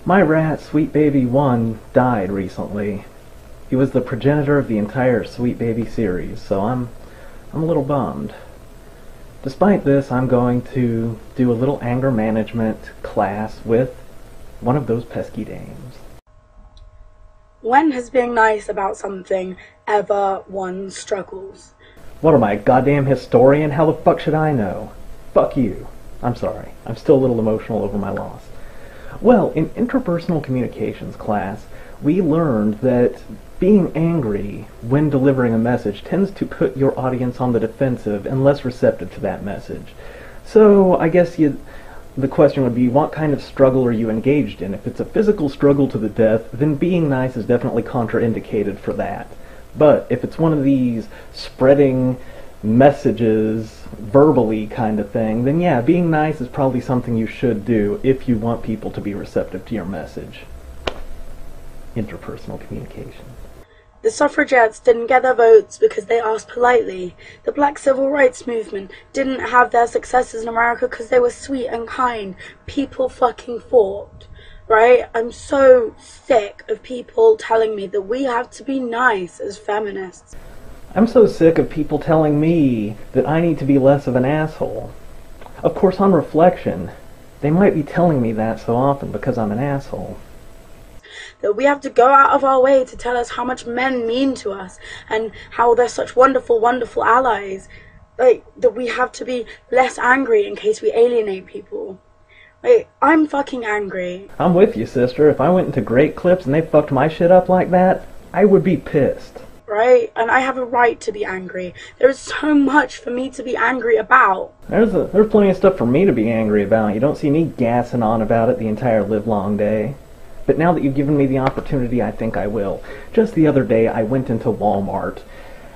My rat, Sweet Baby 1, died recently. He was the progenitor of the entire Sweet Baby series, so I'm a little bummed. Despite this, I'm going to do a little anger management class with one of those pesky dames. When has being nice about something ever won struggles? What am I, a goddamn historian? How the fuck should I know? Fuck you. I'm sorry. I'm still a little emotional over my loss. Well, in interpersonal communications class, we learned that being angry when delivering a message tends to put your audience on the defensive and less receptive to that message. So, I guess the question would be, what kind of struggle are you engaged in? If it's a physical struggle to the death, then being nice is definitely contraindicated for that. But if it's one of these spreading messages verbally kind of thing, then yeah, being nice is probably something you should do if you want people to be receptive to your message. Interpersonal communication. The suffragettes didn't get their votes because they asked politely. The black civil rights movement didn't have their successes in America because they were sweet and kind. People fucking fought. Right? I'm so sick of people telling me that we have to be nice as feminists. I'm so sick of people telling me that I need to be less of an asshole. Of course, on reflection, they might be telling me that so often because I'm an asshole. That we have to go out of our way to tell us how much men mean to us and how they're such wonderful, wonderful allies. Like, that we have to be less angry in case we alienate people. Like, I'm fucking angry. I'm with you, sister. If I went into Great Clips and they fucked my shit up like that, I would be pissed. Right? And I have a right to be angry. There is so much for me to be angry about. There's plenty of stuff for me to be angry about. You don't see me gassing on about it the entire livelong day. But now that you've given me the opportunity, I think I will. Just the other day, I went into Walmart,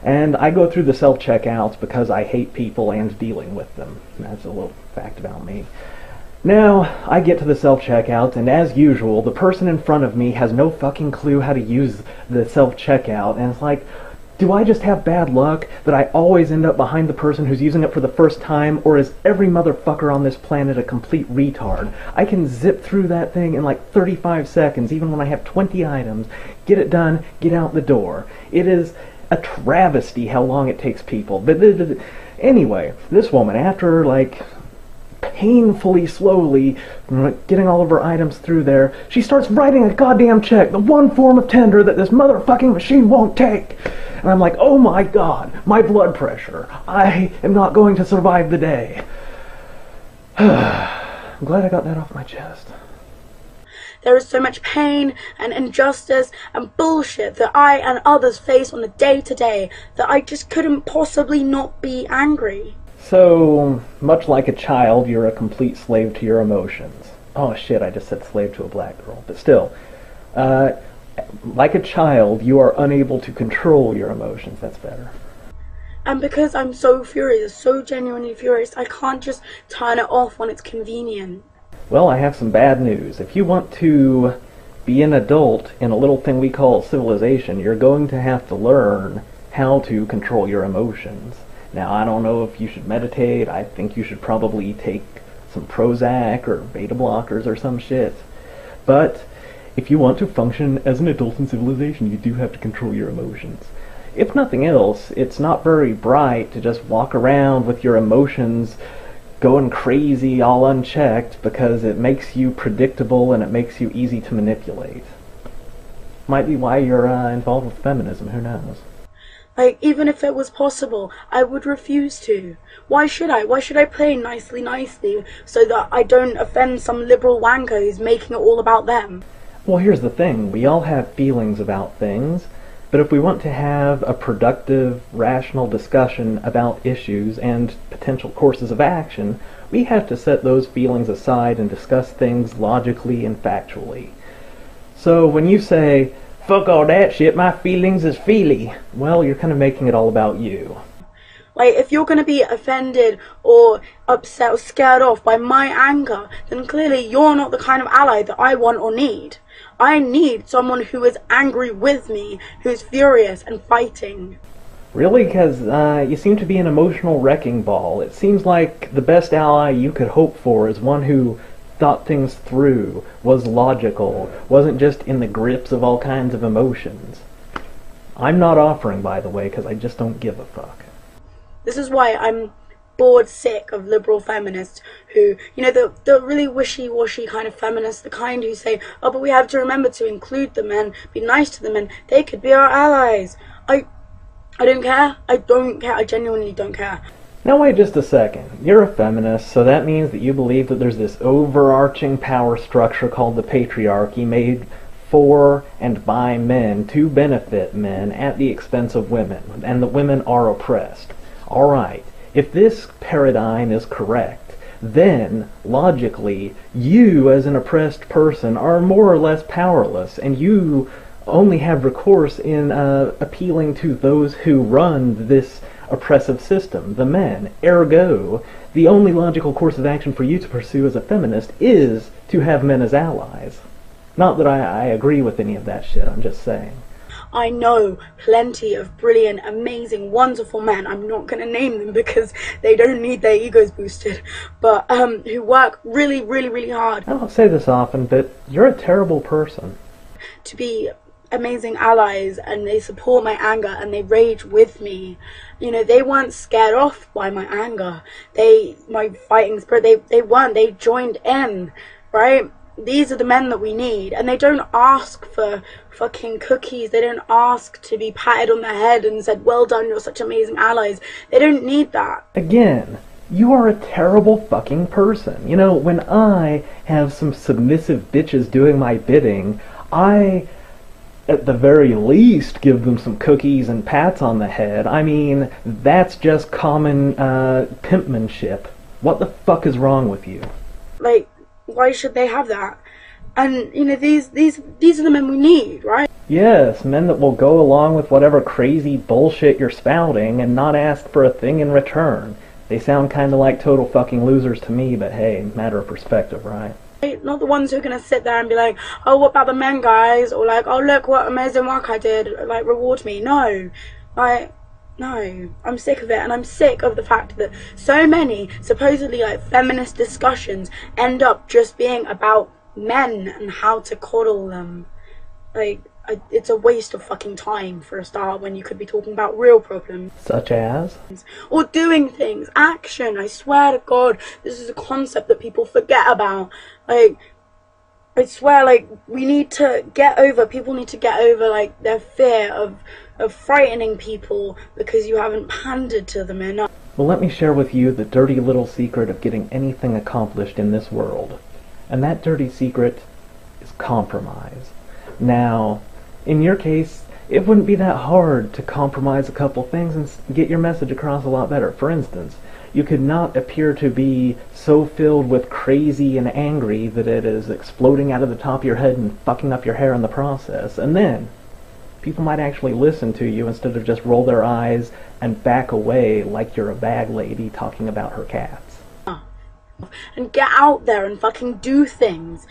and I go through the self-checkouts because I hate people and dealing with them. That's a little fact about me. Now, I get to the self-checkout, and as usual, the person in front of me has no fucking clue how to use the self-checkout, and it's like, do I just have bad luck that I always end up behind the person who's using it for the first time, or is every motherfucker on this planet a complete retard? I can zip through that thing in like 35 seconds, even when I have 20 items, get it done, get out the door. It is a travesty how long it takes people. But anyway, this woman, after like painfully slowly getting all of her items through there, she starts writing a goddamn check, the one form of tender that this motherfucking machine won't take. And I'm like, oh my god, my blood pressure. I am not going to survive the day. I'm glad I got that off my chest. There is so much pain and injustice and bullshit that I and others face on a day-to-day that I just couldn't possibly not be angry. So, much like a child, you're a complete slave to your emotions. Oh shit, I just said slave to a black girl. But still, like a child, you are unable to control your emotions. That's better. And because I'm so furious, so genuinely furious, I can't just turn it off when it's convenient. Well, I have some bad news. If you want to be an adult in a little thing we call civilization, you're going to have to learn how to control your emotions. Now, I don't know if you should meditate. I think you should probably take some Prozac or beta blockers or some shit. But if you want to function as an adult in civilization, you do have to control your emotions. If nothing else, it's not very bright to just walk around with your emotions going crazy all unchecked, because it makes you predictable and it makes you easy to manipulate. Might be why you're involved with feminism, who knows? Like, even if it was possible, I would refuse to. Why should I? Why should I play nicely so that I don't offend some liberal wanker who's making it all about them? Well, here's the thing. We all have feelings about things, but if we want to have a productive, rational discussion about issues and potential courses of action, we have to set those feelings aside and discuss things logically and factually. So when you say, fuck all that shit, my feelings is feely, well, you're kind of making it all about you. Like, if you're going to be offended or upset or scared off by my anger, then clearly you're not the kind of ally that I want or need. I need someone who is angry with me, who's furious and fighting. Really? Because you seem to be an emotional wrecking ball. It seems like the best ally you could hope for is one who thought things through, was logical, wasn't just in the grips of all kinds of emotions. I'm not offering, by the way, because I just don't give a fuck. This is why I'm bored sick of liberal feminists who, the really wishy-washy kind of feminists, the kind who say, oh, but we have to remember to include the men, be nice to the men, they could be our allies. I don't care. I don't care. I genuinely don't care. Now wait just a second. You're a feminist, so that means that you believe that there's this overarching power structure called the patriarchy made for and by men to benefit men at the expense of women, and that women are oppressed. Alright, if this paradigm is correct, then, logically, you as an oppressed person are more or less powerless, and you only have recourse in appealing to those who run this oppressive system, the men. Ergo, the only logical course of action for you to pursue as a feminist is to have men as allies. Not that I agree with any of that shit, I'm just saying. I know plenty of brilliant, amazing, wonderful men, I'm not going to name them because they don't need their egos boosted, but who work really, really, really hard. I don't say this often, but you're a terrible person. To be amazing allies, and they support my anger and they rage with me. They weren't scared off by my anger. My fighting spirit, they weren't, they joined in, right? These are the men that we need, and they don't ask for fucking cookies. They don't ask to be patted on the head and said, well done, you're such amazing allies. They don't need that. Again, you are a terrible fucking person. When I have some submissive bitches doing my bidding, I, at the very least, give them some cookies and pats on the head. I mean, that's just common pimpmanship. What the fuck is wrong with you? Why should they have that? And, these are the men we need, right? Yes, men that will go along with whatever crazy bullshit you're spouting and not ask for a thing in return. They sound kinda like total fucking losers to me, but hey, matter of perspective, right? Not the ones who are going to sit there and be like, oh, what about the men, guys? Or like, oh, look what amazing work I did, reward me. No. No, I'm sick of it, and I'm sick of the fact that so many supposedly feminist discussions end up just being about men and how to coddle them. It's a waste of fucking time for a start when you could be talking about real problems. Such as? Or doing things. Action. I swear to God, this is a concept that people forget about. I swear, we need to get over, people need to get over, their fear of frightening people because you haven't pandered to them enough. Well, let me share with you the dirty little secret of getting anything accomplished in this world. And that dirty secret is compromise. Now, in your case, it wouldn't be that hard to compromise a couple things and get your message across a lot better. For instance, you could not appear to be so filled with crazy and angry that it is exploding out of the top of your head and fucking up your hair in the process. And then, people might actually listen to you instead of just roll their eyes and back away like you're a bag lady talking about her cats. And get out there and fucking do things.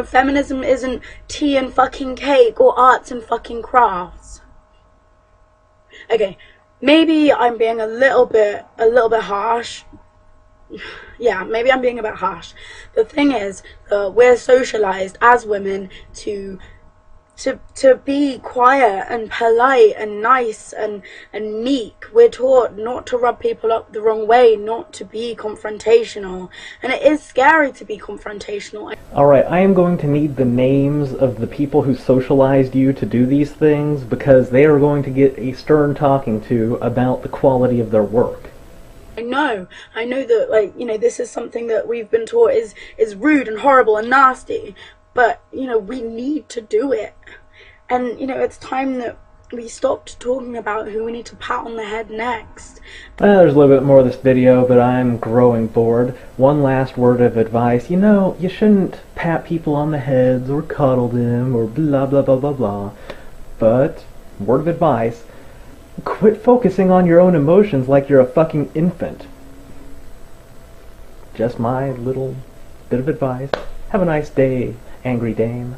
Feminism isn't tea and fucking cake or arts and fucking crafts. Okay, maybe I'm being a little bit harsh. Yeah, maybe I'm being a bit harsh. The thing is, we're socialized as women to be quiet and polite and nice and meek. We're taught not to rub people up the wrong way, not to be confrontational. And it is scary to be confrontational. Alright, I am going to need the names of the people who socialized you to do these things, because they are going to get a stern talking to about the quality of their work. I know that, this is something that we've been taught is rude and horrible and nasty. But, we need to do it. And, it's time that we stopped talking about who we need to pat on the head next. Well, there's a little bit more of this video, but I'm growing bored. One last word of advice. You shouldn't pat people on the heads or cuddle them or blah blah blah blah blah. But, word of advice, quit focusing on your own emotions like you're a fucking infant. Just my little bit of advice. Have a nice day, Angry Dame.